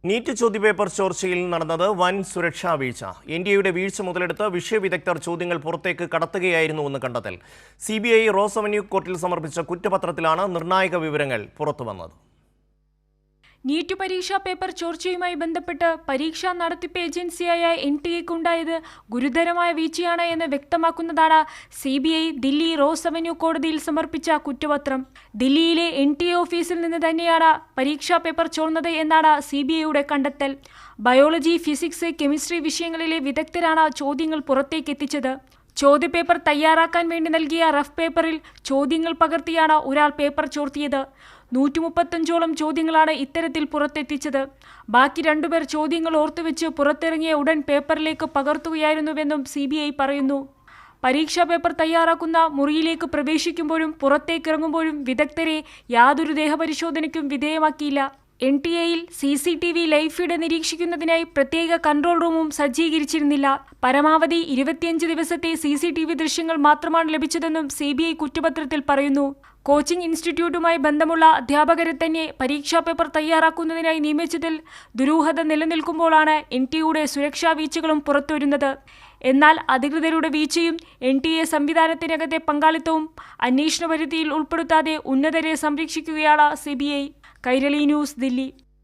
NEET ചോദ്യപേപ്പർ ചോർച്ചയിൽ നടന്നത് വൻ സുരക്ഷാ വീഴ്ച. എൻഡിഎയുടെ വീഴ്ച മുതലെടുത്ത് വിഷയവിദഗ്ധർ ചോദ്യങ്ങൾ പുറത്തേക്ക് കടത്തുകയായിരുന്നുവെന്ന് കണ്ടെത്തൽ. സിബിഐ റോസ് അവന്യൂ കോർട്ടിൽ സമർപ്പിച്ച കുറ്റപത്രത്തിലാണ് നിർണായക വിവരങ്ങൾ പുറത്തുവന്നത്. നീറ്റ് പരീക്ഷാ പേപ്പർ ചോർച്ചയുമായി ബന്ധപ്പെട്ട് പരീക്ഷാ നടത്തിപ്പ് ഏജൻസിയായ എൻടിഎക്കുണ്ടായത് ഗുരുതരമായ വീഴ്ചയാണ് എന്ന് വ്യക്തമാക്കുന്നതാണ് സിബിഐ ദില്ലി റോസ് അവന്യൂ കോടതിയിൽ സമർപ്പിച്ച കുറ്റപത്രം. ദില്ലിയിലെ എൻടിഎ ഓഫീസിൽ നിന്ന് തന്നെയാണ് പരീക്ഷാ പേപ്പർ ചോർന്നത് എന്നാണ് സിബിഐയുടെ കണ്ടെത്തൽ. ബയോളജി, ഫിസിക്സ്, കെമിസ്ട്രി വിഷയങ്ങളിലെ വിദഗ്ധരാണ് ചോദ്യങ്ങൾ പുറത്തേക്ക് എത്തിച്ചത്. ചോദ്യപേപ്പർ തയ്യാറാക്കാൻ വേണ്ടി നൽകിയ റഫ് പേപ്പറിൽ ചോദ്യങ്ങൾ പകർത്തിയാണ് ഒരാൾ പേപ്പർ ചോർത്തിയത്. 135ഓളം ചോദ്യങ്ങളാണ് ഇത്തരത്തിൽ പുറത്തെത്തിച്ചത്. ബാക്കി 2 പേർ ചോദ്യങ്ങൾ ഓർത്തുവെച്ച് പുറത്തിറങ്ങിയ ഉടൻ പേപ്പറിലേക്ക് പകർത്തുകയായിരുന്നുവെന്നും സിബിഐ പറയുന്നു. പരീക്ഷാ പേപ്പർ തയ്യാറാക്കുന്ന മുറിയിലേക്ക് പ്രവേശിക്കുമ്പോഴും പുറത്തേക്കിറങ്ങുമ്പോഴും വിദഗ്ധരെ യാതൊരു ദേഹപരിശോധനയ്ക്കും വിധേയമാക്കിയില്ല. എൻടിഎയിൽ CCTV ലൈവ് ഫീഡ് നിരീക്ഷിക്കുന്നതിനായി പ്രത്യേക കൺട്രോൾ റൂമും സജ്ജീകരിച്ചിരുന്നില്ല. പരമാവധി 25 ദിവസത്തെ CCTV ദൃശ്യങ്ങൾ മാത്രമാണ് ലഭിച്ചതെന്നും സിബിഐ കുറ്റപത്രത്തിൽ പറയുന്നു. കോച്ചിംഗ് ഇൻസ്റ്റിറ്റ്യൂട്ടുമായി ബന്ധമുള്ള അധ്യാപകരെ തന്നെ പരീക്ഷാ പേപ്പർ തയ്യാറാക്കുന്നതിനായി നിയമിച്ചതിൽ ദുരൂഹത നിലനിൽക്കുമ്പോഴാണ് എൻടിഎയുടെ സുരക്ഷാ വീഴ്ചകളും പുറത്തുവരുന്നത്. എന്നാൽ അധികൃതരുടെ വീഴ്ചയും എൻടിഎ സംവിധാനത്തിനകത്തെ പങ്കാളിത്തവും അന്വേഷണ പരിധിയിൽ ഉൾപ്പെടുത്താതെ ഉന്നതരെ സംരക്ഷിക്കുകയാണ് സിബിഐ. കൈരളി ന്യൂസ്, ദില്ലി.